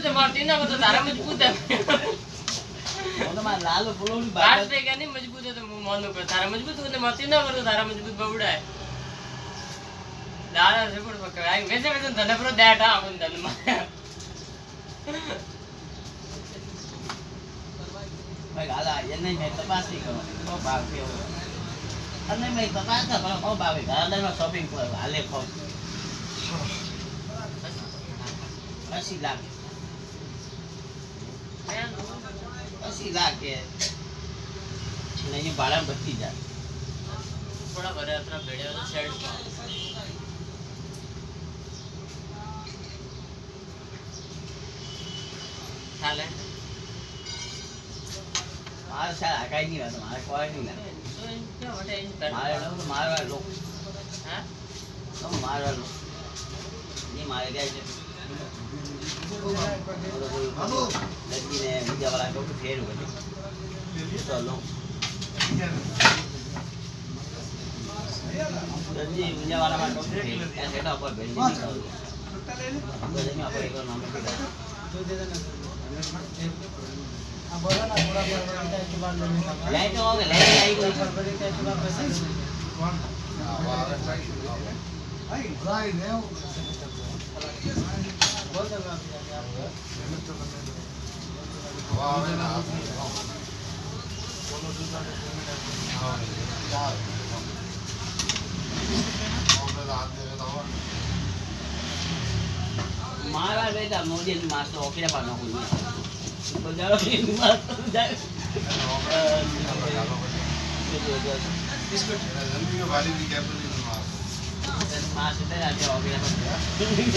से मारती ना तो धारा मजबूत है वो तो मार लाल बोलोड़ी बात पे क्या नहीं मजबूत है तो मुंह मानो कर धारा मजबूत होने मारती ना तो धारा मजबूत बवड़ा है दादा से पड़ पकड़ा है वैसे वैसे धन पर दैट आ अपन धन में भाई गाला ये नहीं मैं तपास नहीं करो तो भाग के हो अन्य मैं तपास कर पर को भाग गाला में शॉपिंग पर हाले को 80 लाख 80 लाख के नहीं भाड़ा बत्ती जा थोड़ा भरे अपना भेड़े वाला शर्ट हाले मार शायद आकाई नहीं रहा तुम्हारा क्वालिटी ना तो क्या होता है इन मारे लोग मारवा लोग हां तो मारवा लोग ये मारे गए थे लड़की ने मुझे वाला को फेर हुए तो लो लड़की मुझे वाला को फेर ऐसे ना ऊपर बैठ नहीं तो मैं आपको एक और नाम लिख दूं दो दे देना अब बोला ना पूरा बड़ा के बाद लेने का लाइट हो गया लाइट आई कोई बड़े के बाद पैसा कौन भाई गाय ने बोल दो आप पेमेंट तो करने दो वाह है ना बोलो दूसरा पेमेंट हां यार ऑर्डर आते हैं तो मारा बेटा मोदी ने मार तो ओके पाना कोई तो जाओ ये मार तो जाए इसको जल्दी के वाली भी कैप नहीं मार मार से तेरा जो ओके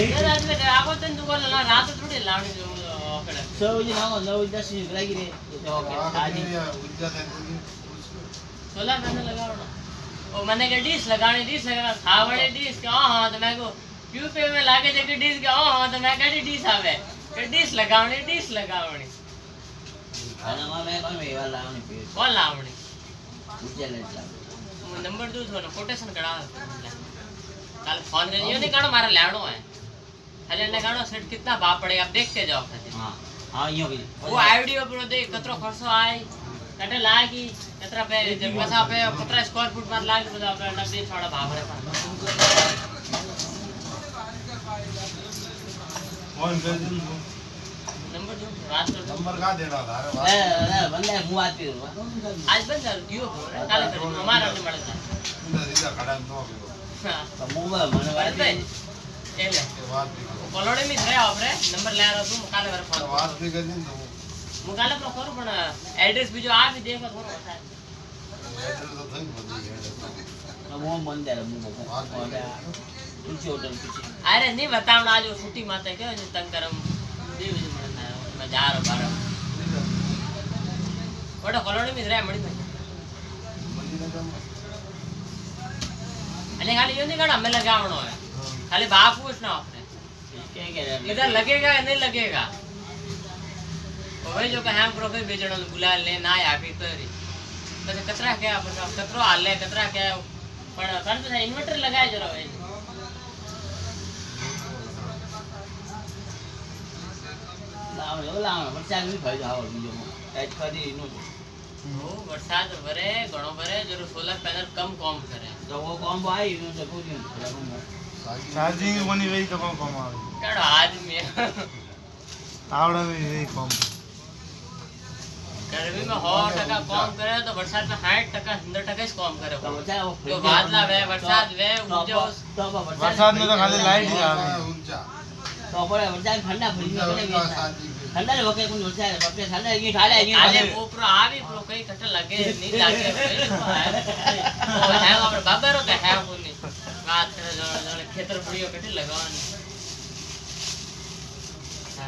ये रात में आगो तन दुकान ला रात थोड़ी लावणी जो ओके सो ये ना 9:10 लगी रे तो ओके आज ऊर्जा दे सोलर पैनल लगाओ ना ओ मैंने के डिश लगाना खावड़े डिश के हां तो मैं को यूपी में लागे जे डिश के हां तो मैं कड़ी डिश आवे के डिश लगावणी खाना में कौन वेवा लावनी पे कौन लावणी चले चला नंबर दो थोड़ा कोटेशन करा कल फोन करियो नहीं कानो मारा लावणो है खाली ने कानो सेट कितना भाव पड़ेगा आप देख के जाओ हां हां यो भी वो आईडियो पर देख कतरो खर्चो आए कटे लागी कतरा पे जब पैसा पे 15 स्क्वायर फुट मार लागी तो आपने नब्बे छोड़ा भाव रे कौन कर नंबर जो बात कर नंबर का देना था अरे बंदा मुंह बात पे आज बंद कर दियो काले कर हमारा ने મળતા सीधा खड़ा न हो हां तो मुंह में मन बात पे एले बात भी કોલોડી में थे आपरे नंबर ले रहा तू काले वर फोन बात भी कर दिन तो मुकाले पर करू पण एड्रेस भी जो आ भी देखो थोड़ो होता है एड्रेस तो थई बंदी है मुंह बंद है मुंह और पीछे होटल पीछे अरे नहीं बतावना आज छुट्टी माते के तंग करम देव जी म्हणता मैं जा रहा बार ओडा કોલોડી में रहे मड़ी में अने खाली यो नहीं काढा हमें लगावणो है खाली बाप पूछना आपने इधर लगेगा या नहीं लगेगा ओए जो कहे हम प्रोफे बेचणो बुला ले ना आके करी પછી કતરા કે કતરો હાલે કતરા કે પણ કણ તો ઇન્વર્ટર લગાય જરો એ લાવ વરસાદ ની ભાઈ આવો બીજો એટ કરી નો ओ वरसाद भरे घणो भरे जरो सोलर पैनल कम काम करे तो वो कौन भाई नो तो कुछ चार्जिंग बनी रही तो कौन कम आवे केड़ो आदमी आवड़ा में यही कम गर्मी में 100% काम करे तो वरसाद में 60% 100% ही काम करे तो बचा वो जो बादला वे वरसाद वे ऊर्जा तो वरसाद में तो खाली लाइट ही आवे ऊर्जा तो पर वरसाद ठंडा फ्रिज में ठंडा रे वके कोन वरसाद वके ठंडा ये खाले ये आले ऊपर आवी प्रो कई कट लगे नहीं लागे ओ है हमर बाबा रो के है कोनी बात करे जण खेतर पुड़ियो कटे लगावनी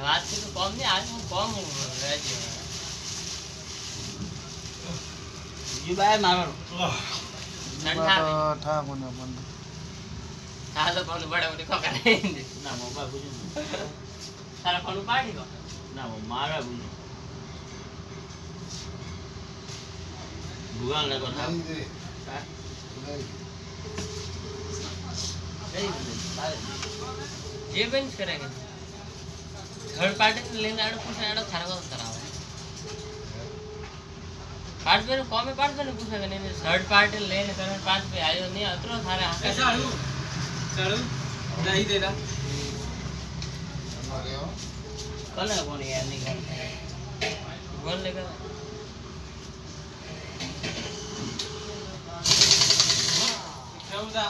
बात की तो कम नहीं आज कम रह जी जी बाय मारो ठंडा ठा कोने बंद हां तो कौन बड़े उठी को करे ना मोबाइल बुझ सारा कौन पार्टी को ना वो मारा बुझ भगवान लगो था ये बेंच करेंगे थर्ड पार्टी ने लेने आड़ो पूछे आड़ो थारा को करावे पार्ट पे कॉम में पार्ट पे पूछे कि नहीं थर्ड पार्टी लेने करने पार्ट पे आयो नहीं अतरो थारे ऐसा आड़ू चाड़ू नहीं देगा कने कोनी यार नहीं करते बोल लेगा चौदा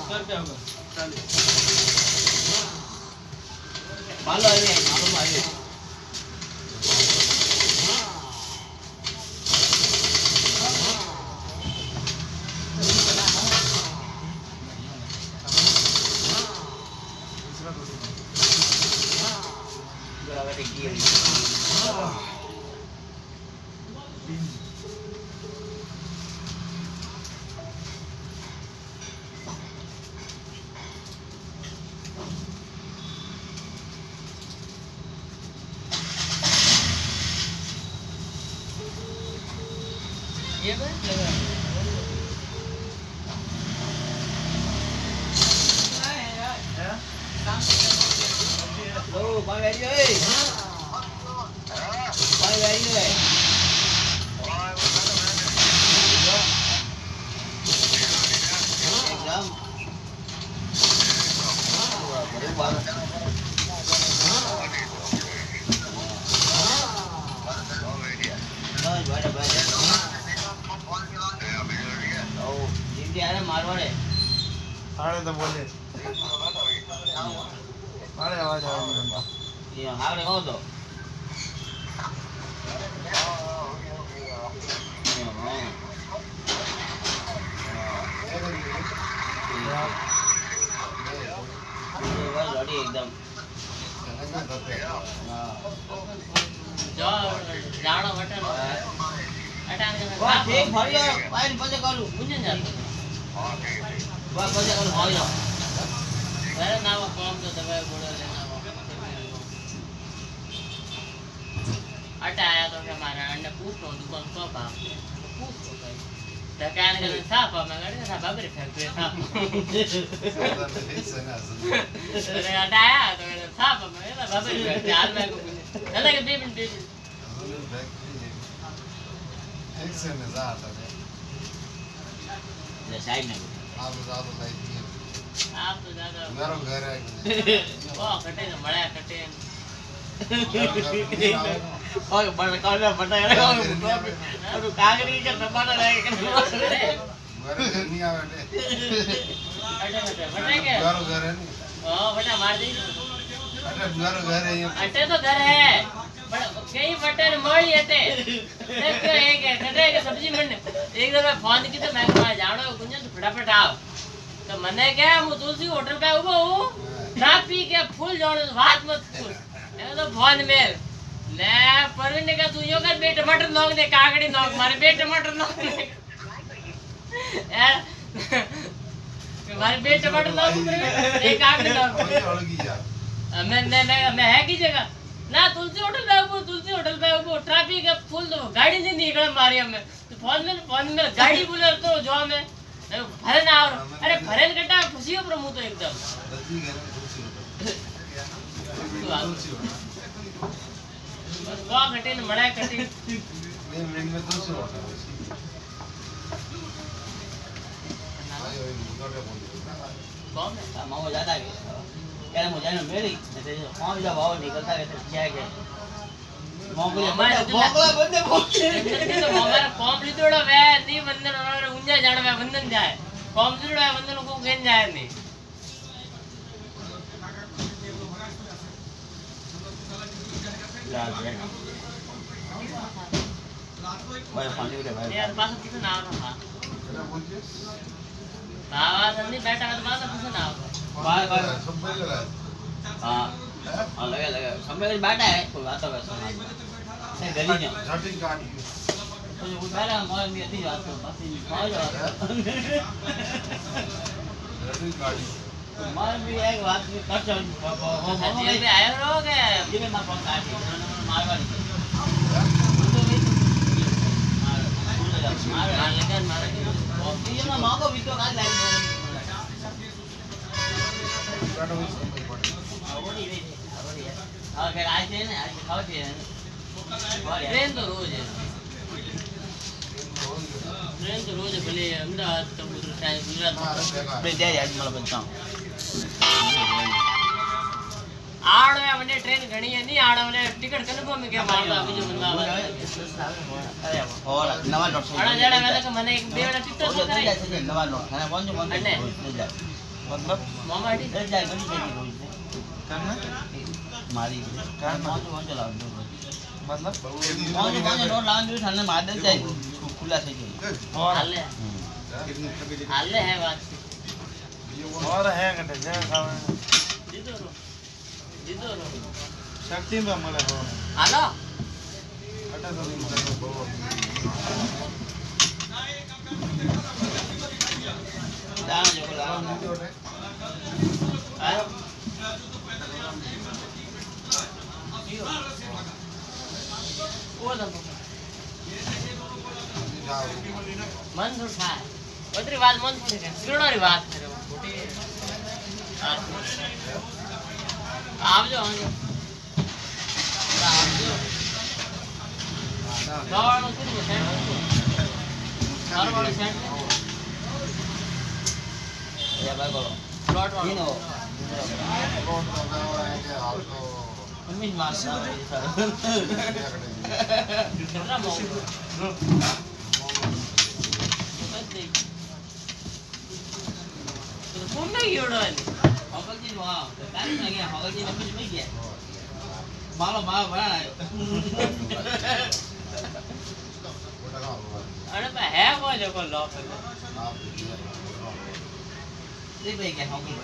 कर क्या होगा चल मालो आवे मालो आवे बराबर है की ये बस लगा ओ भाई वेरी ओए भाई वेरी ओए एकदम बड़े बाल बस बड़े बड़े ओ जिंदगी आ रहा मारवाड़े आड़े तो बोले आड़े आवाज आ रही है ये हावड़े कौन तो लड़ी एकदम जो जानो बटन अटान के वाह ठीक भरियो पाइन पजे करू मुझे जातो वाह पजे करू भरियो अरे ना वो कॉम तो दबाए बोलो लेना वो अटा आया तो के मारा अन्ने पूछो दुकान को बाप पूछो भाई दुकान के साफ मैं गड़े था बाबरे फैक्ट्री था अरे अटा आया तो साफ मैं ना बाबरे फैक्ट्री हाल में को चला के बेबी ये साइड में आप तो ज्यादा घर है वो कटे तो बड़ा कटे ओए बड़ा काला बड़ा है और कागरी के टमाटर है घर नहीं आवे अटे बटे के घर है नहीं हां बेटा मार दे घर है ये अटे तो घर है पर कई बटन मोड़ी हते एक एक कटे के सब्जी मंड एक दफा फोन की तो मैं कहा जानो गुंजन फटाफट आओ तो मने क्या मु तुलसी होटल पे उबो हूं ना पी के फूल जोड़ बात मत पूछ ए तो फोन में ले परवीन ने कहा तू यो कर बे टमाटर नोक दे कागड़ी नोक मारे बे टमाटर नोक दे यार मारे बे टमाटर नोक एक कागड़ी नोक अलगी जा मैं है की जगह ना तुलसी होटल पे वो ट्रैफिक है फुल तो गाड़ी नहीं निकल मारी हमें तो फोन में गाड़ी बोले तो जो हमें भरन और अरे भरन कटा खुशी हो प्रमु तो एकदम बस वो घटे न मड़ा कटी मैं में तो से होता है आयो ये मुझे बोल कौन है मामा ज्यादा है यार मुझे ना मेरी नहीं तो कौन जब आओ निकलता है तो क्या है मोगला बंदे बोलते तो हमारा कॉम लितोड़ा वे नी बंदन और उंजा जान वे बंदन जाए कॉम लितोड़ा बंदन को गेन जाए नहीं भाई पानी उठे भाई यार पास किसे ना रहा क्या बोलते बाबा जल्दी बैठा तो बात किसे ना भाई भाई सब बोल रहा है हां हां लगा समय में बैठा है कोई बात है नहीं गली में झटिक काट तो वो पहले हम मॉल में थी बात तो बस मॉल झटिक काट मॉल में एक बात में कट चल जेल में आए रहोगे ये में मार पहुंचा दी मारवाड़ी मार लेकर मार ये ना मां को भी तो काट लाइन काटो इस वो नहीं અગર આ છે ને આ ખાવ છે ટ્રેન તો રોજ હે ટ્રેન તો રોજ ભલે અમદાવાદ કબૂતર થાય ગુજરાતમાં બે જાય આજ મને બતાવ આડો મને ટ્રેન ઘણી હે નહીં આડો મને ટિકિટ કન્ફર્મ કે મારો બીજો બંદા આવે અરે ઓર નવા નોટ આડા જડા મેં તો મને એક બે વેળા ટિકિટ તો કરાય નવા નોટ અને બોંજો બોંજો અને? મતલબ મામાડી જાય જાય ગણી જાય રોજ કરને મારી બોંજો બોંજો લાવજો મતલબ બોંજો બોંજો નોટ લાવજો થાને માદલ જાય ખુલ્લા થઈ જાય और હાલે હાલે હે વાત और है कटे जय खावे દીધો રો शक्ति में मले हो હાલો कटे तो नहीं मले દાણ જો લાવ હા ઓ દમ મન તો થાય ઓતરી વાત મન થોડી છે કિરણોની વાત કરે ખોટી આવજો આવજો ગાવાનો શું સેન્ટ સારવાળો સેન્ટ એ બાગો પ્લોટ ઈનો વાળો અમીન મારસા કેટલા મોંઘો કોણ નહીં એવડો હગલજી નો આ તારી ના ગયા હગલજી ને બીજ ગયા મારો મારો ભણાયો અરે તો હે કોઈ જો કો લોક તે ભાઈ ગયા હગલ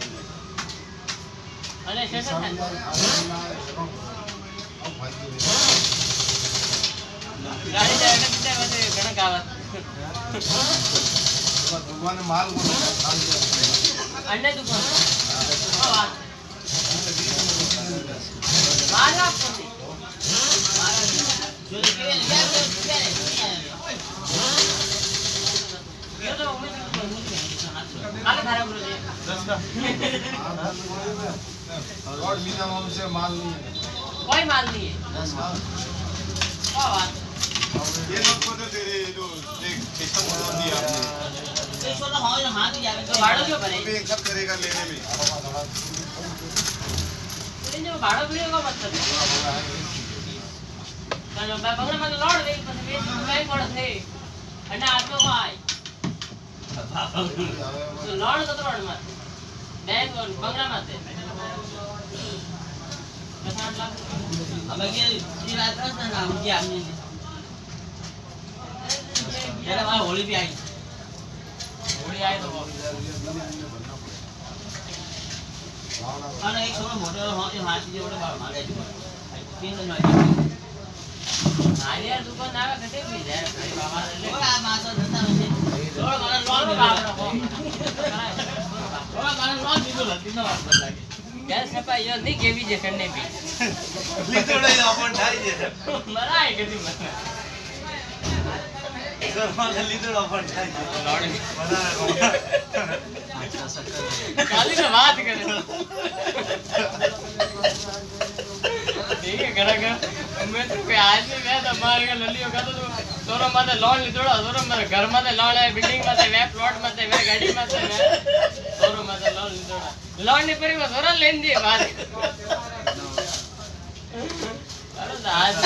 અને શેઠ ગાડી જાય એટલે બીજા બધે ઘણા ગાવા भगवान माल को અંડે દુકાન વાત મારા પતિ જો કે યાર ये तो उम्मीद काले धारा बोल रहे 10 का और मीना से माल नहीं है कोई माल नहीं है 10 का क्या बात ये लोग को तो तेरे जो एक सिस्टम बना दिया आपने તે છોડો હોય હાથ જાવે तो भाड़ो क्यों भरे अभी एक सब करेगा लेने में लेकिन जो भाड़ो भरे का मतलब है कारण मैं बगल में तो लौट गई पर मैं नहीं पड़ थे अन्ना आत्मा को आई तो लौट तो लौट मत बैंक और बगल में थे અમે કે ઈ રાત ના નામ કે આમને ત્યારે મારે હોળી બી આવી होली आए तो અને એક છોડો મોટો હોય હાથી જેવડો બાર મારે છે તીન નો आलिया दुकान आवे कटे भी जाए भाई बाबा ले ઓલા માસો ધંધા છે ઓલા મારા લોન लोन બાપ बाप रखो ઓલા મારા લોન દીધો લતી નો વાત લાગે क्या सपा यो नहीं केवी जे करने भी લીધોડે આપણ ઠાઈ છે मराई कदी मत સરમાં લીધોડો આપણ ઠાઈ છે लौट બના खाली ना बात करे ठीक है करा कर मैं तो कोई आज में मैं तो मार के ललियो का तो तोरो माथे लोन લીધોડો तोरो माथे घर माथे लोन है बिल्डिंग माथे वे प्लॉट माथे वे गाड़ी माथे वे तोरो माथे लोन લીધોડા लोन ની પરી માં તોરા લેન દી બાદ અરે દાદ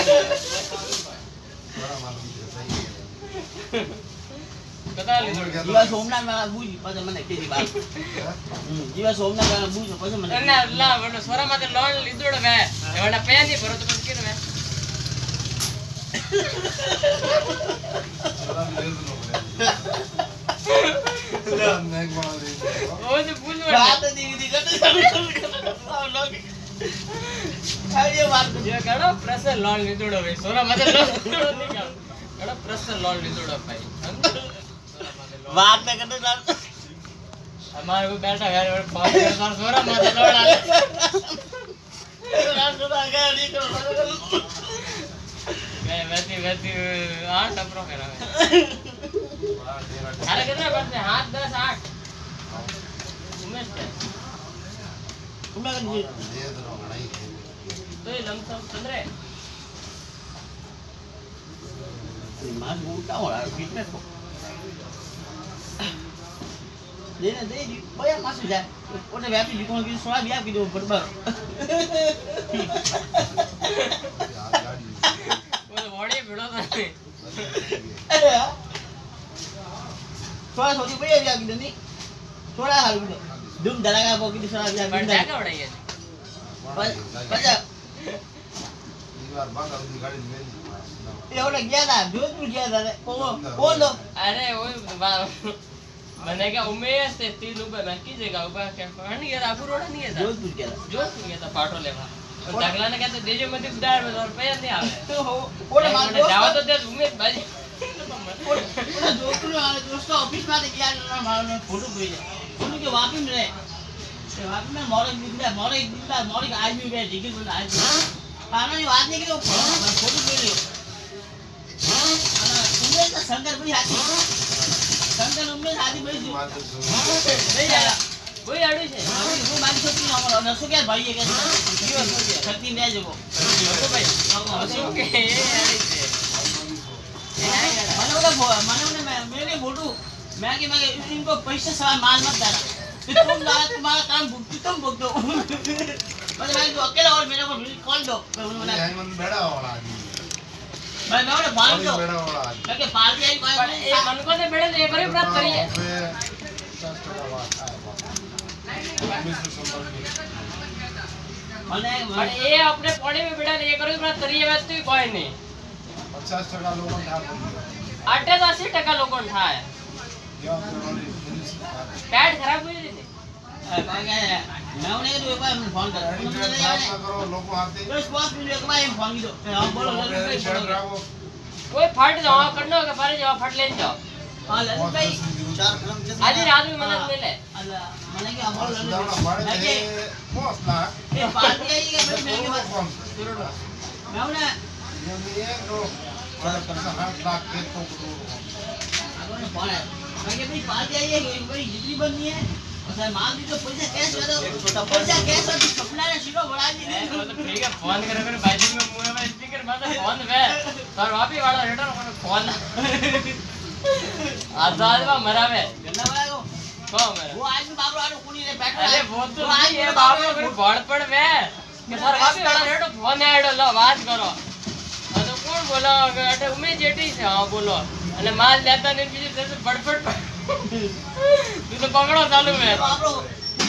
કદા લીધોડા જીવા સોમનાથ વાળા બુજી પછી મને કેજી વાત જીવા સોમનાથ વાળા બુજી પછી મને ના લા વનો સોરા માથે લોન લીધોડો વે એવડા પે ની ભરો તો પછી કીધું વે ઓ તો પૂછવા વાત દીવી દી ગટે આઈએ વાત જે ઘણો પ્રેશર લોન લીધોડો ભાઈ સોરા માથે લોન લીધોડો નહીં કામ ઘણો પ્રેશર લોન લીધોડો ભાઈ વાત ન કરતો તાર અમારે કોઈ બેઠા ઘરે પાંચ હજાર સોરા માથે લોન આલે રાત રાત આગળ નીકળો मैं वैसी आठ टपरो करा अरे कितना बचते हाथ 10 8 उमेश है तुमने कर तो ये ચંદ્રે માસ ઉલટા હોય ફિટનેસ દેને દે દી બયા માસુ જાય ઓને વ્યાપી દીકોણ કીધું સોળા વ્યાપ કીધું બરાબર ઓલો વડે ભેળો થાય સોળા સોળી બયા વ્યાપ કીધું ની સોળા હાલ કીધું ધૂમ ધડાકા પો કીધું સોળા વ્યાપ પણ કીધું જાકે વડાઈએ પછી એ ઓલે ગયા તા જોધપુર ગયા તા રે કોણ લો અરે ઓય મને કે ઉમેશ તે 30 રૂપિયા બાકી જગા ઉભા કે ફંડ ગયા આપુ રોડ નહીં હતા જોધપુર ગયા જોધપુર ગયા તા પાટો લેવા ઢગલાને કહેતો દેજો મને ઉધાર માં રૂપિયા નહીં આવે તો ઓલે માર મને જાવ તો તે ઉમેશ બાજી ઓલે જોધપુર આલે દોસ્તો ઓફિસ માં ગયા મારો ફોટો જોઈ ઓલે કે વાપી રે એ વાપી में મોરે દીકરા મોરે આજી ગયા ટિકિટ પર આજી પાનાની વાત નહીં કીધું ફોટો જોઈ લ્યો ઉમેશ શંકર ભાઈ હાથી શંકર ઉમેશ હાથી ભાઈ નહીં આયા કોઈ આડું છે હું મારી છોકરી નો અમારો નસો કે ભાઈ કે છત્તી લે જવો તો ભાઈ શું કે એ આડી છે मैंने बोलू मैं कि मैं इनको पैसे सवाल माल मत देना कि तुम लाए तुम्हारा काम भुगती तुम भुग दो मतलब मैं जो अकेला और मेरे को कॉल दो मैं उन्होंने मैं उन्हें बांध दो मैं कि पार्टी आई कोई પણ એ મન કો તે બેડે એ કરી પ્રાપ્ત કરીએ મને પણ એ આપણે પોડે મે બેડા ને એ કરી પ્રાપ્ત કરીએ વાત તો કોઈ નહીં 50% લોકો આટે તો 80% લોકો થાય પેડ ખરાબ હોય ને मैं उन्हें तो एक बार फोन कर લોકો હાથે बस 5 मिनट एक बार फोन की दो हम बोलो કોઈ ફટ જાઓ કરનો કે ફરી જાઓ ફટ લઈને જાઓ हां ललित भाई આજે રાત में मदद मिले अल्लाह मैंने कि हम बोलो એ ये पार्टी आई है मैं के बाद मैं उन्हें आगे फोन है मैं कि भाई पार्टी आई है बड़ी जितनी बननी है और सर माल दी तो पैसा कैश दे दो पैसा कैश और सपना ने सीधो बढ़ा दी तो ठीक है फोन करे बाइक में मुंह में स्पीकर मार फोन वे सर वापी वाला रेटर फोन आजाद में मरावे गन्ना वाला को मेरा वो आज भी बाबू आडो कुनी ने बैठा अरे वो तो नहीं है बाप रे बड़ पड़ वे कि सर वापी वाला रेटर फोन आडो लो बात करो तो कौन बोला अटे उमेश जेठी से हां बोलो અને માલ લેતા ને બીજું જશે બડબડ તું તો પકડો ચાલુ મે बाबू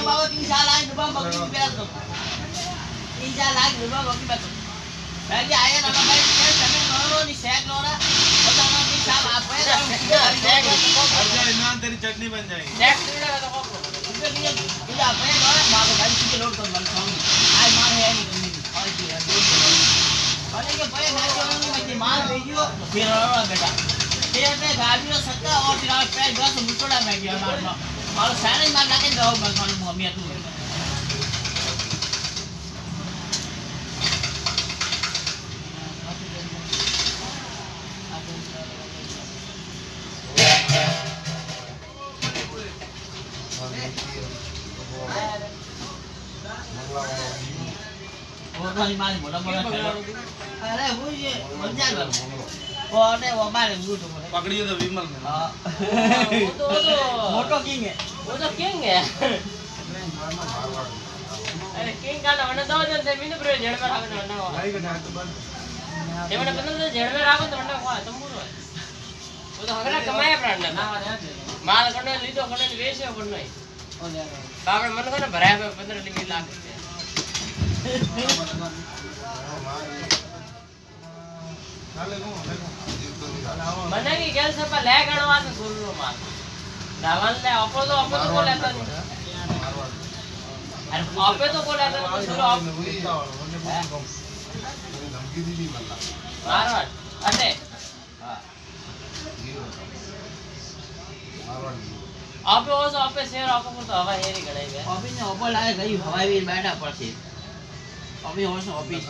बाबा 3 साल आए डब्बा बकरी की बेच दो 3 साल आए डब्बा बकरी बेच दो मैं कि आया ना भाई समय नो नहीं सेक लो ना बताना 3 साल आप है ईमान तेरी चटनी बन जाएगी ચેક કરી તો કોકો उनके लिए ये आप है ना मां को गाड़ी से लोड कर मन खाऊंगी आज मां है नहीं और की है बोले के भाई मैं तो नहीं माल भेजियो फिर रोड़ा बेटा ये पे गाड़ी नो सत्ता और फिर आप पे 10 मुटोड़ा में गया मारना और सारे मार लाके दो मन मम्मी तू वो वाली माल मोटा अरे वो ये मजा आ वो ने वो मारे गुड पकड़ियो तो विमल ने हां वो तो मोटो किंग है वो तो किंग है अरे किंग का ना वने दो जन से मीनू प्रो जेड़ में राखो वने भाई का डाक तो बंद ये वने बंद जेड़ में राखो तो वने को तंबूरो है वो तो हगरा कमाया प्राण ना माल कने लीधो कने वेच्यो पण नहीं बापड़ मन को ना भराया 15 लाख रुपया મને की गेल से पर ले गणवा से गुरु माल रावण ले अपो तो को लेता नहीं अरे अपे तो को लेता नहीं चलो आप धमकी दी थी मतलब मारवाड़ अटे हां मारवाड़ आपे हो तो आपे शेर आपको तो हवा हेरी गणाई है अभी ने ऊपर लाए गई हवाई भी बैठा पड़ती अभी और से ऑफिस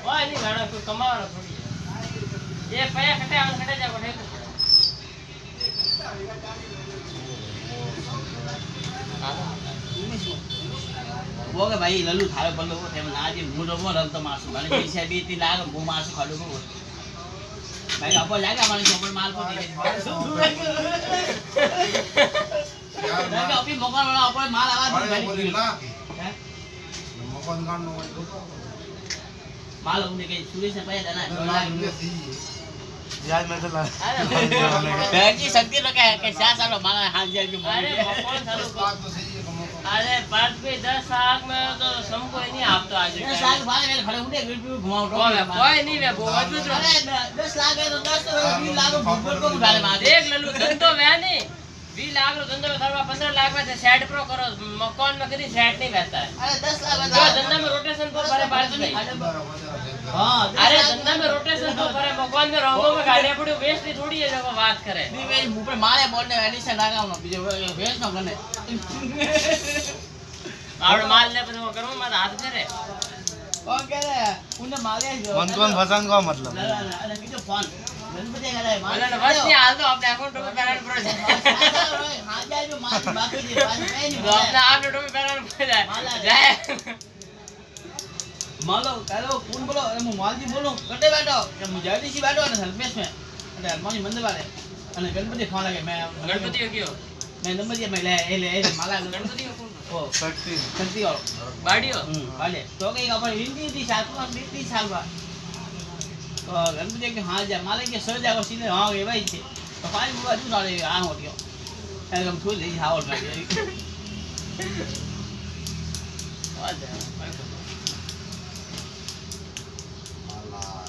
ओए नहीं गाना कोई कमावाना थोड़ी है ये पैया कटे आवन कटे जा कोठे वो के भाई लल्लू थारो बल्लो को थेम नाजी मुडो मो रल तो मासु भने पैसा बेति लाग गो मासु खाडो को भाई अब लागे माने चोपर माल को दिखे यार भाई अभी मकान वाला ऊपर माल आवा बोली ना हैं मकान का नो माल उन्हें के सुरेश ने पाया था ना यार मैं तो ला अरे बेंची शक्ति लगा है कि 4 साल माल हाथ जाए के अरे कौन था बात तो सही है कमो अरे बात पे 10 साल में तो सबको नहीं आप तो आज ये साल बाद मेरे खड़े उठे वीडियो घुमाओ कोई नहीं वे बहुत कुछ अरे 10 लाख है तो 10 तो 20 लाख भूगोल को उठा ले मार देख लल्लू धंधो वे नहीं 20 लाख रो धंधो में थोड़ा 15 लाख में से सेट प्रो करो मकान में कभी सेट नहीं बैठता है अरे 10 लाख जो धंधा में रोटेशन तो परे बात नहीं हां अरे धंधा में रोटेशन तो परे मकान में रंगों में गाड़ियां पड़ी वेस्ट नहीं थोड़ी है जो बात करे नहीं वे मुंह पे मारे बोलने एडिशन लगाओ ना बीजे वेस्ट ना करने आवड़ माल ले पर वो करूं मत हाथ करे कौन कह रहा है उन्हें मारे मन कौन फसान का मतलब ना अरे कितो फोन गणपति कह रहा है बोले ना बस नहीं हाल तो अपने अकाउंट में बैलेंस भरो हां जाए जो मार बाकी दे पास में नहीं तो अपने आप ने में बैलेंस भर जाए मालो करो कौन बोलो अरे मैं मालजी बोलूं कटे बैठो कि मुझे सी बैठो ना सर्विस में अरे हनुमान मंदिर वाले अने गणपति खाने लगे मैं गणपति हो क्यों मैं नंबर ये मैं ले माला गणपति हो कौन ओ शक्ति शक्ति और बाड़ी हो वाले तो कहीं अपन हिंदी साल को 20 साल बाद तो गणपति के हां जा माला के सर जाओ सीधे हां ये भाई थे तो फाइन बुआ तू डाले आ हो गयो एकदम फुल ही हावल में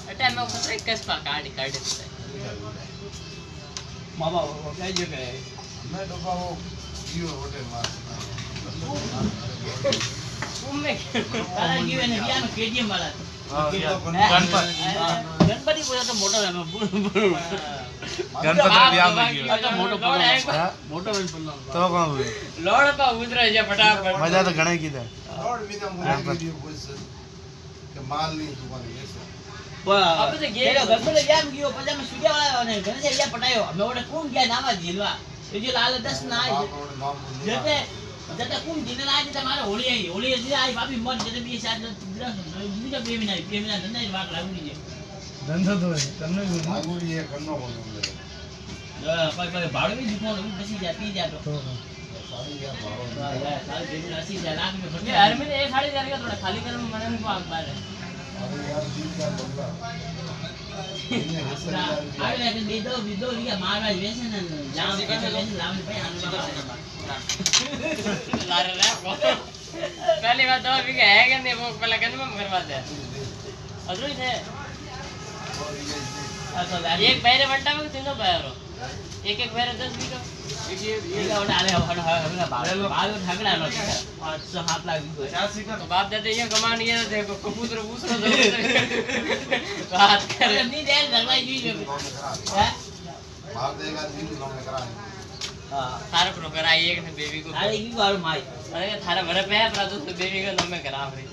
अटे मैं कुछ एक कस पा काट दे मामा वो क्या जो करे मैं डोबा वो जीव होटल मार उम्मे अरे ये ने बिया में केटीएम वाला गणपति बोला तो मोटो है गणपति बिया में गयो तो मोटो मोटो में बोलना तो कौन हुए लोड पा उतरे जे फटाफट मजा तो घणे की था और भी ना मुझे वीडियो बोल सर कि माल नहीं दुकान में सर अब तो गे गणपति बिया में गयो पजा में सूर्य वाला ने गणेश बिया पटायो मैं ओडे कोण गया नामा झीलवा ये जो लाल 10 ना जते जते कोण दिन ना जते मारे होली जी आई बापी मन जते 20 साल बीजा बेमिना धंधा की बात लागू नहीं धंधा तो है करने को मांगुड़ी है करना होने कोई भाड़ो भी दिखो बसी जाती जा तो सारी यार भाव साल 80 लाख में ये हर महीने एक साड़ी जारी का थोड़ा खाली करम मनन को आग बार है अरे यार दिन क्या बोल रहा इन्हें हिस्सा आ लेकिन दो लिया मारवा वैसे न जाम के लाभ पे आने ला रहा है पहली बात तो अभी है कि नहीं वो पहले कंद में करवा दे अदरुई थे एक पैरे बंटा में तीनों पैरो एक पैरे 10 बीघा ये डाले हम बाल ठगड़ा न 5-7 लाख तो बाप दादा ये कमानी है देखो कबूतर पूछो बात करे नहीं दे लगवाई जी है भाव देगा दिन नौ में करा हां थारा प्रो कराई एक ने बेबी को अरे की बार माई अरे थारा भरे पे है पर तो बेबी को नाम में करा रही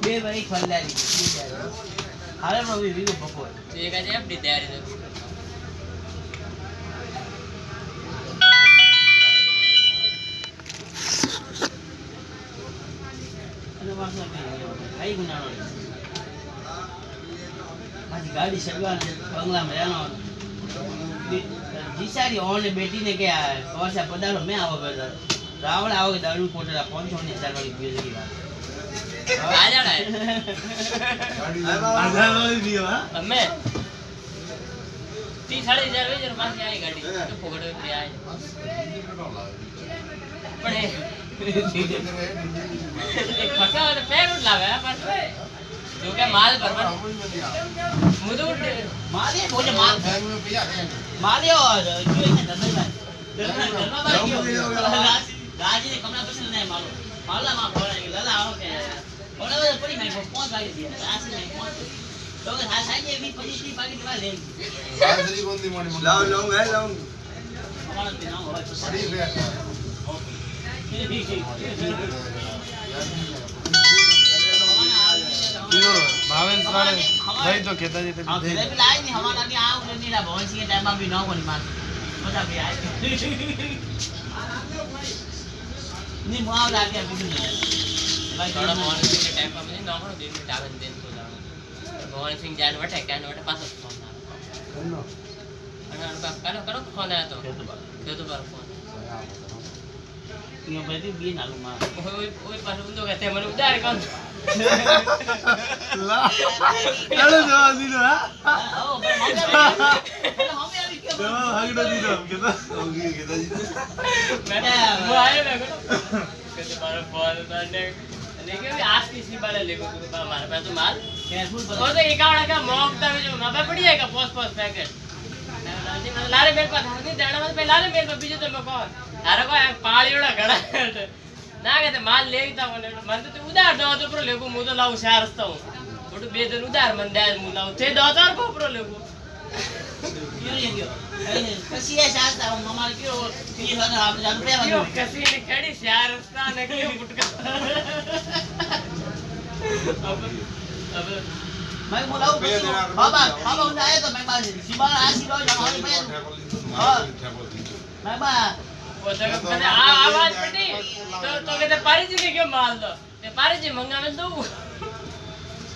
बे भाई फलदारी अरे मैं भी बको तो ये कहते अपनी तैयारी तो भाई गुना मारी गाड़ी सगवा बंगला में रहना जी सारी ओन बेटी ने क्या और से पधारो मैं आવો बेटा रावण आओगे दारू कोटरा 5,000 वाली बेच की बात आ जाना है गाड़ी आधा वाली भी हां हमें 30,500 वेजर मां से आई गाड़ी तो पकड़ के आए पड़े एक फसा और पैर उठ लावे पर जो के माल भरवा मुझे मारे बोले मार बैग में पिया मारे और जो है धन्यवाद राजी ने कमला पसंद नहीं मारो माला मां बोला कि लला आओ के बोला वो पड़ी मैं 5 भाग दिया राशि में 5 तो के हाथ आके भी 25 भाग दिवा ले बाजरी गोंदी मोनी लाओ है लाओ हमारा दिन हो बड़ी बैग क्यों भावेन सारे भाई तो कहता जी हां खेले भी लाए नहीं हमारा नहीं आओ नहीं ला भवन सिंह के टाइम में भी ना कोनी मार मजा भी आए नहीं मुआव लाके अभी नहीं થોડા મોહન સિંહ के टाइम पर मुझे नौकरो 2 मिनट आवे दिन तो जानो मोहन सिंह जान वटे कान वटे पास फोन ना कन्नो અને અનકા કનો કનો ફોન આયો તો તો બાર ફોન ये बैठी भी नालू मार ઓય ઓય પાછો ઊંધો કે તે મને ઉધાર કોણ લા એલો જવા દીધો હા ओ हम अभी क्यों જવા હાગડો દીધો આમ કે તો होगी केदाजी मैं वो आए मैं कहते तुम्हारा फोन ने लेकिन भी आज किसी वाले लेको तो हमारे पास तो माल केयरफुल वो तो एकावड़ा का मोकता में जो नबे पड़ी है का पोस्ट पोस्ट पैकेट लारे मेरे पास नहीं देना मत पे लारे मेरे पास बीजे तो मैं कौन थारे को पाळीड़ा घड़ा ना कहते माल लेता बोले मन तो उधार दो तो प्रो लेको मु तो लाऊ चार रस्ता हूं थोड़ो बे दिन उधार मन दे मु लाऊ थे 2000 को प्रो लेको क्यों कसी है शास्त्र हम हमारे क्यों ये वाला आप जान पे क्यों कसी ने खड़ी चार रस्ता ने क्यों गुटका अब मैं बोला बाबा बाबा उन आए तो मैं बात सीमा आसी लो हमारे पे मैं बा वो जगह कहते आवाज पड़ी तो कहते पारी जी ने क्यों माल दो ते पारी जी मंगा में दो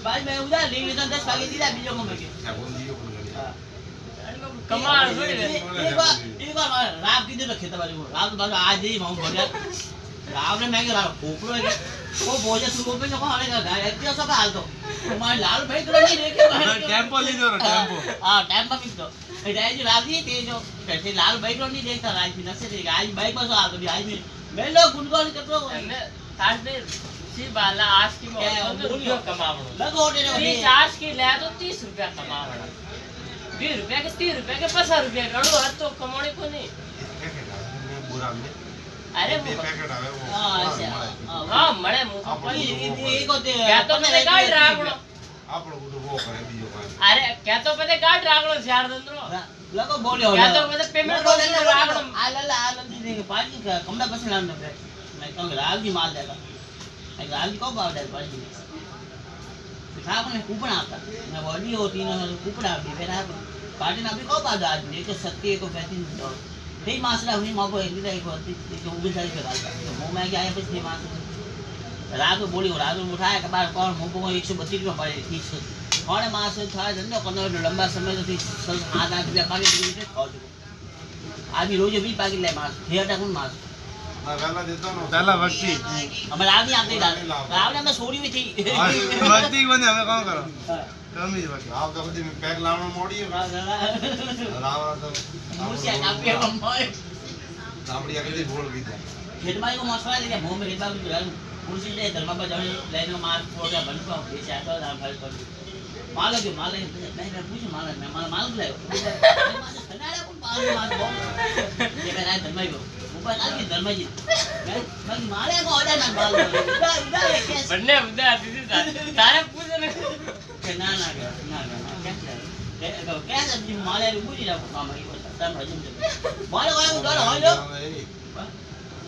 भाई मैं उधर ले लेता 10 पाके दिला बीजो को मैं कमाल थोड़ी है एक बार रात की दिन खेत वाले को रात बाद आज ही मां बोल राव ने मैं करा खोपड़ो है वो बोझे सुबह पे जो खाने का गाय इतना सब हाल तो हमारे लाल भाई तो नहीं लेके ટેમ્પો લીધો ને ટેમ્પો हां टाइम पर भी तो राज जो राजी ते जो कैसे लाल भाई तो नहीं देखता राज भी नसे देगा आज बाइक पर आ गई आज मैं लोग गुनगुन करतो हमने साथ में सी बाला आज की मौत तो क्यों कमावणो लगो दे रे 30 की ले तो 30 रुपया कमावणो 20 रुपया के 30 रुपया के 50 रुपया गणो हद तो कमाने को नहीं बुरा में अरे બે પેકેટ આવે वो हां अच्छा हां मळे मु तो ये को ते क्या तो मैंने गाड़ी राखणो આપણો બધું वो करे બીજો કાંઈ अरे क्या तो पते गाड़ी राखणो चार दंद्रो लगो बोलियो क्या तो पते पेमेंट को राखणो आला दी के पार्टी का कमला बस लान में मैं कहूं राल जी माल देगा मैं राल जी को बाव दे पार्टी दिखा अपने कूपन आता मैं बॉडी होती ना कूपन आती फिर आप पार्टी ना भी को बाव आज ने के सत्य को पैकिंग दो दे मासला हुई मां को एक दिन एक होती जो उबे सारी के डालता तो मुंह में गया बस ये मास रात को बोली रात को उठाया के बाद कौन मुंह को 132 में पड़े ठीक से कौन मास था धंधो करनो लंबा समय तो 8 रुपया पाके दी खाओ आदमी रोज 20 पाके ले मास थिएटर कौन मास ના વેલા દેતો ને પેલા વખતી અમે રાવની આપતી રાવને અમે છોડી भी थी વખતી બને અમે કામ કરો કમી જ વખતી આવ તો બધી પેક લાવવાનો મોડી રાવણા તો મુસિયા કાપી મમ્મા આપડી આગળ બોલ ગઈ જાય ખેતમાં કો મસલા દે મોં में खेतમાં भी कुर्सी ले धर्मा पर जाने लेने मार पोड़ा बनवा बेचा तो दाम फल कर माल जो माल मैं पूछ माल मैं माल ले कनाडा को माल ये मैं धर्मा को ऊपर आके धर्मा जी मैं माले को ऑर्डर ना माल इधर कैसे बनने उधर दीदी तारे पूछ ले ना कैसे जी माले पूछ ना काम है वो सब हजम माले को डर हो लो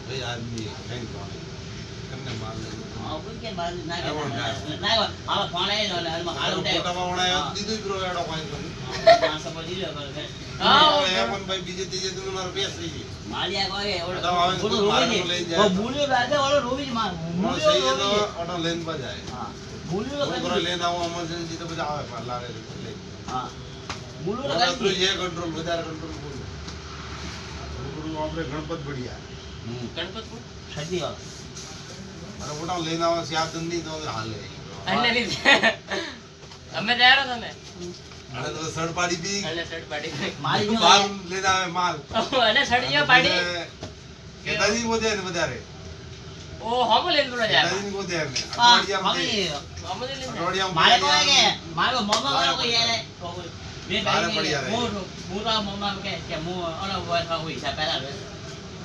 भाई आदमी बैंक वाले करने माल ले हां कोई के बात ना ना आप फोन है ना हाल उठे મોટા વાળા દીધું બ્રો એડો કોઈ તો हां सब दी लो હા એ પણ ભાઈ બીજે ત્રીજે તું મારો પેસ થઈ ગઈ मालिया को है बताओ, आवे तो मारे को ले जाए। वो भूलियो राजा वाला रोवी मार પણ भूलियो સહી તો रोवी ઓટો લેન પર જાય हां भूलियो હું का કરો લેન આવો એમરજન્સી તો બધા આવે પર લારે લે हां भूलियो ઓલા તો का ये कंट्रोल વધારે કંટ્રોલ કરું ગુરુ આપણે ગણપત બઢિયા गणपत को छदी वाला અને મોટા લેન આવો સ્યાદન ની તો હાલે अन्य नहीं हमें जा रहा था मैं અને તો સડ પાડી બી अन्य शर्ट पाड़ी मारी जो માલ લેન આવે માલ अन्य शर्ट ये पाड़ी કેદાજી બોધે ને વધારે ओ हम लेन पड़ा जा કેદાજી ની બોધે ને हां અઠવાડિયામાં हमें हम लेन અઠવાડિયામાં मारे को है के मारे को मोमा वाला को ये है मैं मारे भाई बढ़िया रहे। मोरा मोमा के मु अन वो था हुई सा पहला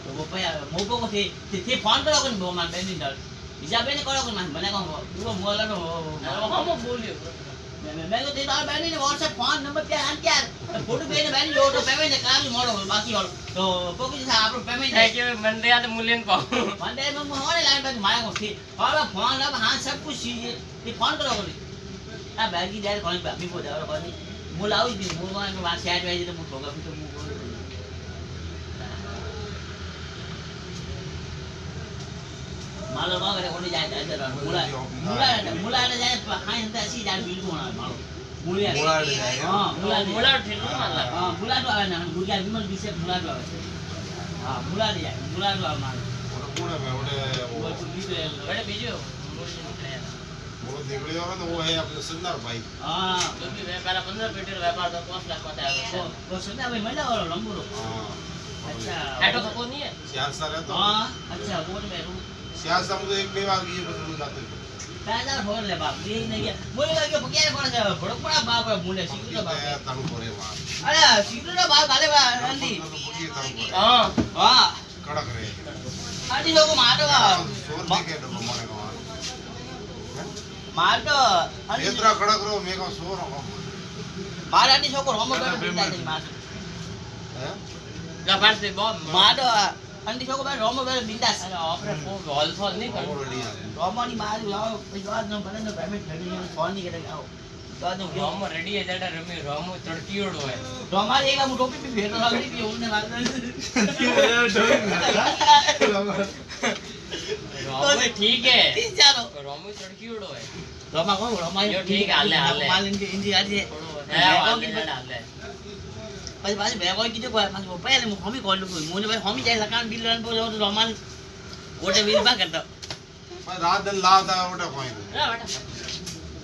तो वो पे मोको को थे फोन करो को मोमा बेनी डर हिसाब ने करो को મને કહો वो मोला नो हम बोलियो मैं को देता बैनी ने व्हाट्सएप फोन नंबर पे आन क्या फोटो भेज बैनी जो तो पेमेंट काम मोड़ो बाकी और तो पोकी से आप पेमेंट है कि मंदे या तो मूल्यन पाओ मंडे में मोहरे लाइन पे मारे को थी और फोन अब हां सब कुछ चीज ये फोन करो को आ बैगी दे कोई पे अभी बोल और कोई मुलाऊ भी मुमा के बात सेट भेज तो मुझ होगा तो मुझ માલો વાગે ઓડી જાય અંદર મુલા જાય હાઈ અંદર સી જાય બિલકુલ માલો મુલા જાય હા મુલા ઠેલું માં લાગે હા મુલા તો આવે ને ગુડિયા વિમલ વિશે મુલા તો આવે હા મુલા જાય મુલા તો આવે માલો ઓરે કોણે મે ઓરે બડે બીજો બોલો દેગડ્યો આવે ને વો હે આપણે સરદાર ભાઈ હા તો બી વેપાર 15 પેટીનો વેપાર તો 5 લાખ માં આવે છે તો સદા ભાઈ મળ્યા વાળો લંબુરો હા અચ્છા એટો થકો નહીં હે સિયાસા રહેતો હા અચ્છા બોલ મે રૂ સિયાસા માં તો એક બે વાર ગઈ પછી હું જાતો કાયદા ફોર લે બાપ એ નહીં ગયા બોલ લાગ્યો પક્યા પણ છે ભડકપડા બાપ મૂલે શીખું તો બાપ તણુ કરે વાર અરે શીખું તો બાપ ગાલે બા અંડી તો પૂછી તણુ કરે હા હા કડક રહે આડી લોકો મારો સોર દેખે ડબો મને કો મારો એતરા કડક રહો મે કો સોર હો મારા આડી છોકરો હોમો કરે બિંદા છે માર હે ગપાર સે બોમ મારો આડી છોકરો ભાઈ હોમો કરે બિંદા છે અરે ઓપરે હોલ ફોલ નહીં કર ઓરડી આ હોમોની માર લાવો પૈસા નો ભલે નો પેમેન્ટ કરી ફોન ની કરે આવો તો આ નો રોમો રેડી હે જડા રમી રોમો તડકીઓડો હે તો અમારે એક આમ ટોપી પી ભેટો લાગડી પી ઓને માર રોમો ઠીક હે ઠીક ચાલો રોમો તડકીઓડો હે રોમા કોણ રોમા યો ઠીક હાલે હાલે માલ ઇન્જી આજી હે હાલે હાલે પછી પાછી બે કોઈ કીધું કોઈ પાછી પપ્પા હું હોમી કોલ લઉં મને ભાઈ હોમી જાય લકાન બિલ રન પર તો રોમાન ઓટે બિલ બા કરતો ભાઈ રાત दिन लाता ओटा कोई હા બેટા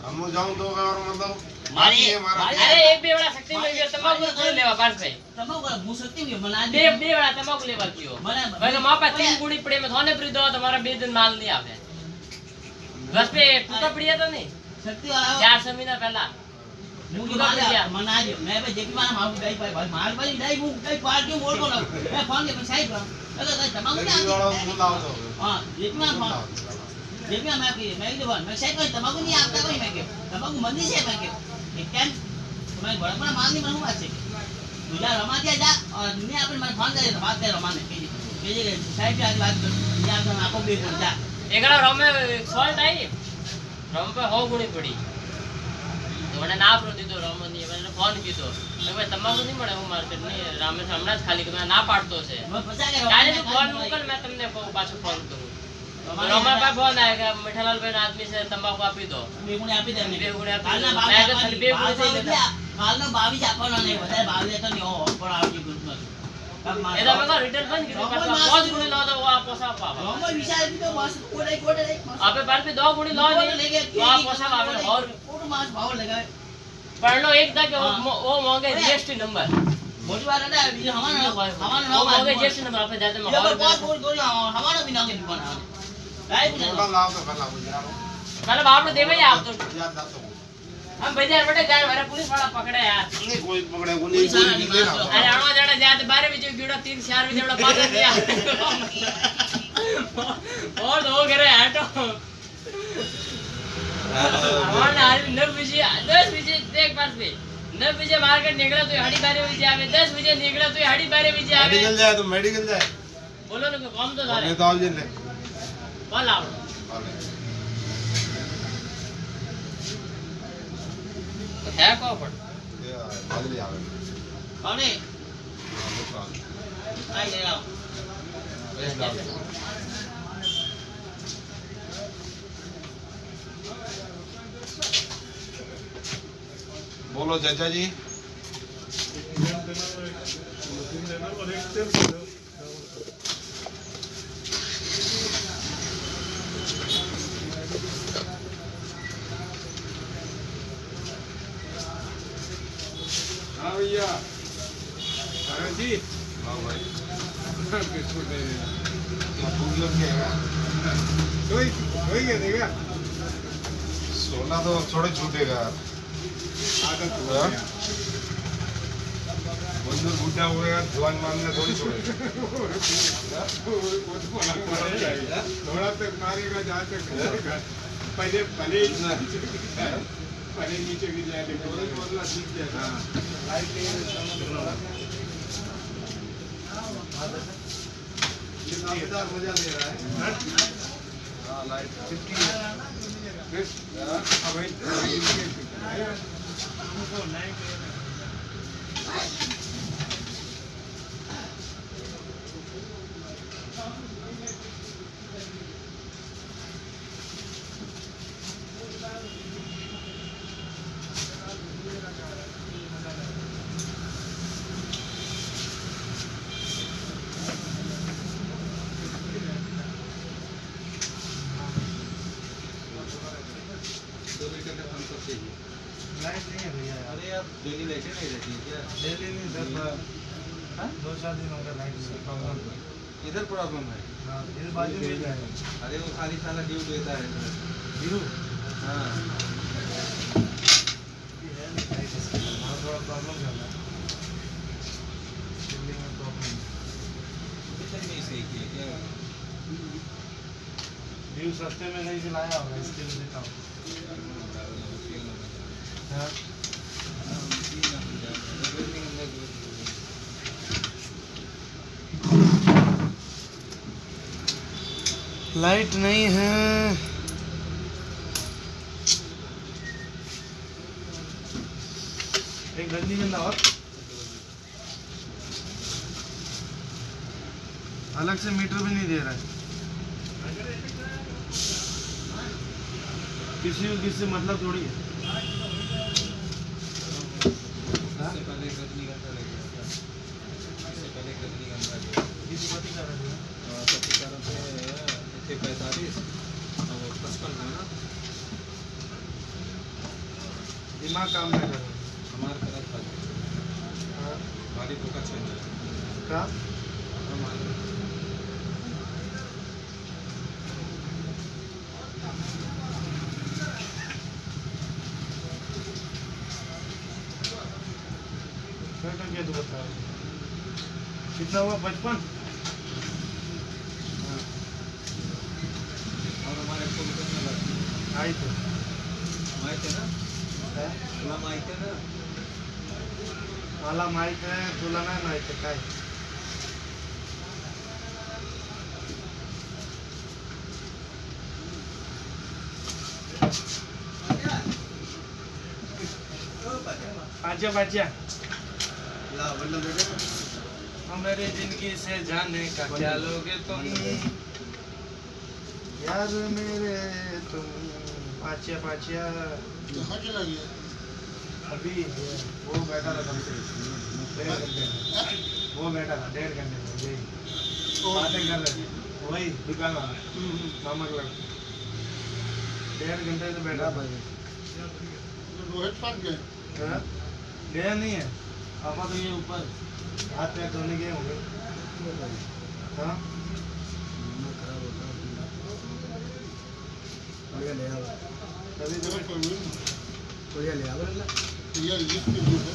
हम जाऊं तो और मतलब મારી અરે એક બે વેળા શક્તિ મળી ગયો તમાકુ કોણ લેવા પાછે તમાકુ હું સત્ય કે મને બે વેળા તમાકુ લેવા કયો મને ભાઈ માપા 3 ગુડી પડે મે થોને પ્રી દો તમારા 2 दिन માલ નહીં આવે બસ पे टूटा पड़िया तो नहीं શક્તિ વાળા 4 મહિના પહેલા હું કી બાત મને આજ મેં ભાઈ જેકી મારા મારું ડાઈ ભાઈ માર ભાઈ ડાઈ હું કઈ પાર્ટી મોળકો ના મે ફોન કે સાહેબ એટલે તમાકુ लगी ના वाला वो लाओ तो હા જેકી મારા ફોન જેકી મેં કે મેં કીધું મેં સાહેબ કોઈ તમાકુ નહીં આપતા કોઈ મેં કે તમાકુ મંદી છે મેં કે કેમ તમે બળપણ માલ ની મને વાત છે તુજા રમા ત્યાં જા और दुनिया આપણે મને ફોન કરે વાત કરે રમાને કે સાહેબ આજ વાત કર યા તમે આપો બે કોણ જા એકડા રોમે સોલ્ટ આવી રોમ पे 100 ગુણી પડી તો મને ના આપરો દીધો રોમો ની મને ફોન કીધો કે ભાઈ તમાકુ નહીં મળે હું માર્કેટ ની રામે હમણાં જ ખાલી કે ના પાડતો છે મેં પછા કે કાલે તું ફોન મોકલ મેં તમને પાછો ફોન કરું રોમા પર ફોન આયા કે મીઠાલાલ ભાઈ આદમી છે તમાકુ આપી દો બે ગુણી આપી દે બે ગુણી આપી કાલના દો. બાવી મેં ખાલી બે ગુણી થઈ જતા. કાલનો 22 આપવાનો નહીં વધારે 22 તો નહીં ઓફર આવતી ગ્રુપમાં એ તો મેં કહો રિટર્ન બંધ કીધું રોમો પાછા 5 ગુણી લો તો આ પોસા પાવા રોમો વિચાર કીધો માસ કોડે આપે બાર पे 2 गुणी लो नहीं तो आप पोसा आवे और કોટો માસ ભાવ લગાવે पढ़ लो एक था कि वो मांगे जीएसटी नंबर મોટી વાત એટલે બીજો હવાનો वो मांगे जीएसटी नंबर आपने जाते में ये और बहुत बहुत गोली हमारा भी ना के दुकान राइट ओटा लाओ तो पहला वो यार मतलब आपने देवे ही आप तो याद दातो हम बाजार बड़े गए हमारे पुलिस वाला पकड़े यार नहीं कोई पकड़े को नहीं कोई निकले ना अरे अणवा जड़ा जाते 12 बजे गिड़ा 3 4 बजे बड़ा पागल गया और दो करे हटो हमारे आज 9 बजे 10 बजे देख पास पे 9 बजे मार्केट निकला तो 12:30 बजे आवे 10 बजे निकला तो 12:30 बजे आवे मेडिकल जाए तो मेडिकल जाए बोलो ना कौन तो सारे नहीं तो आओ जिले कौन लाओ है कौन पर ये बदली आवे कौन है आई ले आओ बोलो चाचा जी हाँ भैया अरे जी हाँ भाई बिस्कुट दे देना ये फूल लग गया कोई क्या देगा सोना तो थोड़े छूटेगा आदत हो हाँ? गया बंदूक बूढ़ा हुएगा जवान मारने थोड़ी छोड़ेगा वो तो मना पड़ेगा ही। थोड़ा तक मारेगा जहाँ तक मारेगा। पहले पहले पहले नीचे गिर जाए हाँ मजेदार मजा ले रहा है हाँ लाइट 50 है फिर अब लाइट नहीं है भैया यार। अरे यार डेली लाइटें नहीं रहती है क्या? डेली नहीं, 2-4 दिन हो गए लाइट से प्रॉब्लम। इधर प्रॉब्लम है। हाँ, इस बाजू मिल जाएगा। अरे वो खाली साला ड्यू देता है इधर। ड्यू? हाँ ये है नहीं लाइट इसकी। वहाँ थोड़ा प्रॉब्लम चल रहा है। दिल्ली में प्रॉब्लम है। कितने में सही किया क्या? ड्यू सस्ते में नहीं दिलाया होगा, इसके लिए देता हूँ। हाँ, लाइट नहीं है। एक रजनीगंधा और अलग से मीटर भी नहीं दे रहा है। किसी को किससे मतलब थोड़ी है। हाँ? इससे पहले एक रजनीगंधा ले गया था। इससे पहले एक रजनीगंधा लिया। किसी को नहीं कर रहा है। सबके कारण से 45 और 55 है ना। दिमाग काम नहीं कर रहा है। हमारे तरफ था हाँ? भारी धोखा छेड़ रहा है। क्या? हमारे क्या किया तू बता। कितना हुआ? 55? और हमारे को कितने लगे? आई थे। आए थे ना? है? हम आए थे ना? माला माहित है, तुला नाही माहित आहे काय? पाचा पाचा हमारे जिंदगी से जाने का क्या लोगे तुम यार मेरे तुम। पाचा पाचा कहाँ चला गया? अभी वो बैठा था कम से 1.5 घंटे। वो बैठा था 1.5 घंटे में यही बातें कर रहे थे। वही दुकान वाला नमक लग 1.5 घंटे से बैठा था। रोहित पार्क गए? हाँ? गया नहीं है पापा तो ये ऊपर हाथ पैर धोने गए होंगे। हाँ? तभी तो ये लिस्ट के जो है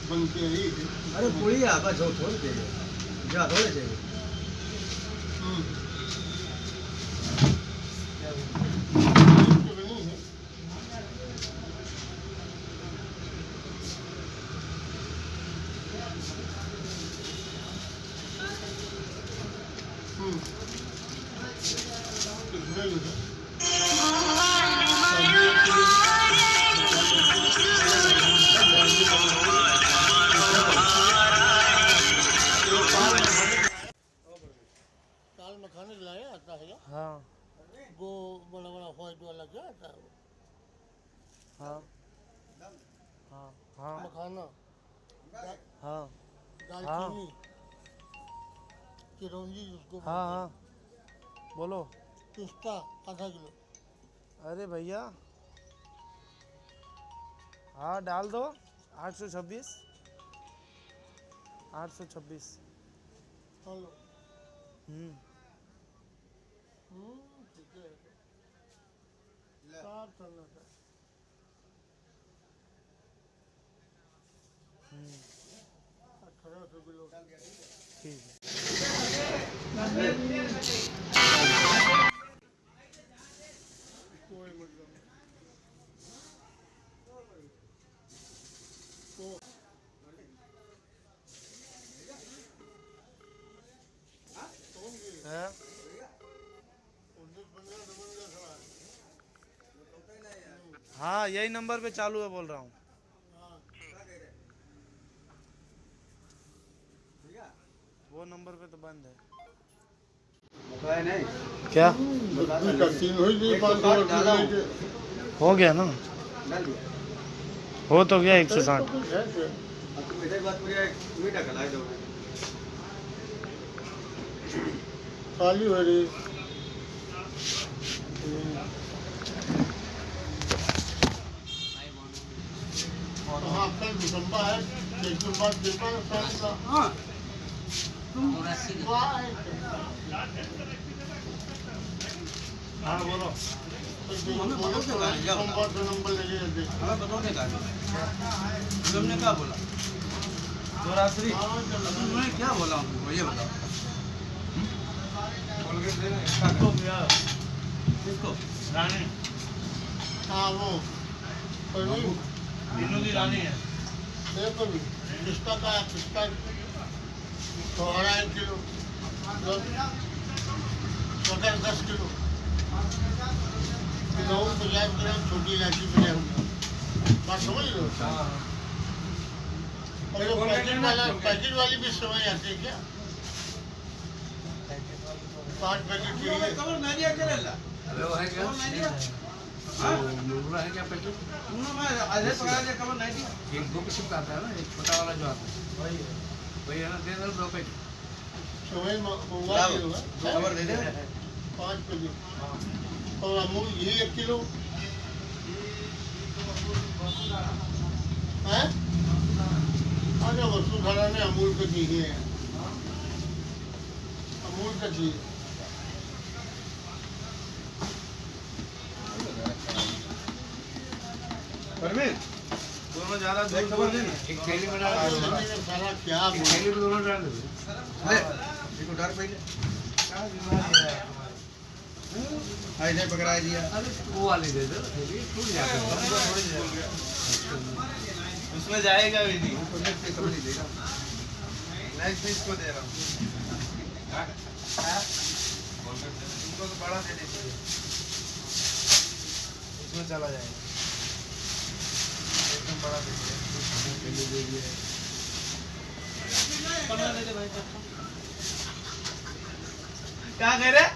बन के आई है। अरे पूरी आका जो थोड़ी चाहिए जा थोड़े चाहिए लिस्ट के बनी है। कितने लोग हैं? दाल मखाने लाया आता है क्या? हाँ वो बड़ा बड़ा व्हाइट वाला क्या आता है वो? हाँ हाँ हाँ मखाना हाँ दालचीनी चिरौंजी जिसको हाँ हाँ बोलो। पिस्ता आधा किलो। अरे भैया हाँ डाल दो। 826 826। हेलो ठीक है साफ करना था। 1800 किलो। ठीक है। कोई मतलब नहीं। है? 19-15 डबल का खड़ा है। हाँ यही नंबर पे चालू है बोल रहा हूँ। हाँ वो नंबर पे तो बंद है। नहीं क्या का सीन हो ही 500 हो गया ना? डाल दिया हो तो गया 160। अब तो मीठा बात पूरी मीठा खिला दो खाली हो रही। हाँ कल दिसंबर है, एक दिन बाद पेपर है साल का। हाँ वाह, हाँ बोलो हमें बोलो क्या गाड़ी, क्या बोला? सोमवार से नंबर लगेगा देख। हमें बताओगे क्या तुमने क्या बोला? शिवरात्रि हाँ, चलो। तुमने क्या बोला हमको ये बताओ। कोलगेट दे ना इसका किसको भैया? किसको? रानी हाँ वो परवीन, तीनों की रानी है ये परवीन, किसका का है, किसका थोड़ा 1 किलो, 10 किलो, 50 ग्राम छोटी इलायची 50 ग्राम। बात समझ लो। और ये पैकेट वाली भी समझ आती है क्या? 5 पैकेट चाहिए। कवर नाजिया चलेगा। अरे वो है क्या हाँ? मुर्गा है क्या पैकेट तुमने मैं आधे पकड़ा दिया कवर नाजिया। एक दो किस्म का आता है ना एक छोटा वाला जो आता है वही है ना दे दो 2 पैकेट समझ मंगवा दिए होगा। कवर दे दे। 5 पैकेट और अमूल घी 1 किलो है। अरे वसुधारा ने अमूल का चाहिए, अमूल का चाहिए। परवीन दोनों ज्यादा दूर खबर दे ना। एक थैली में डाल अरे दो लड़की ने साला क्या एक बोला। थैली में दोनों डाल दो ले देखो डर पहले। क्या बीमारी है ऐसे पकड़ा दिया। वो वाली दे दो थैली टूट जाता है उसमें जाएगा भी नहीं। कवर नहीं देगा। नेक्स्ट पीस को दे रहा हूँ। तुमको तो बड़ा देने चाहिए। इसमें चला जाएगा। एकदम बड़ा दे दिया। क्या कह रहे?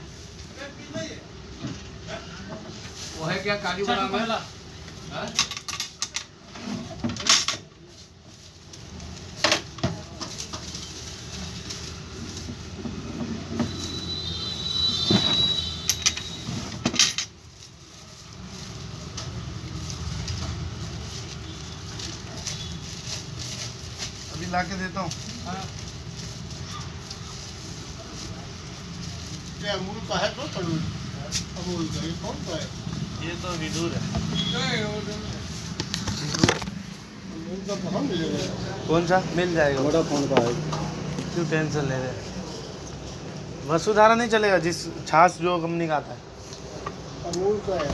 वो है क्या काजू बादाम है हाँ? अभी ला के देता हूँ। ये अमूल का है तो परवीन, अमूल का ये कौन सा है? ये तो विदुर है। अमूल का कहाँ मिलेगा? कौन सा मिल जाएगा? वोडाफोन का है। क्यों टेंशन ले रहे? वसुधारा नहीं चलेगा जिस छाछ जो कंपनी का आता है। अमूल का है।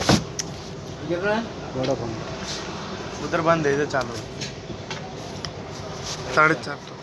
वोडाफोन। उधर बंद है इधर चालू है। 4.5 तो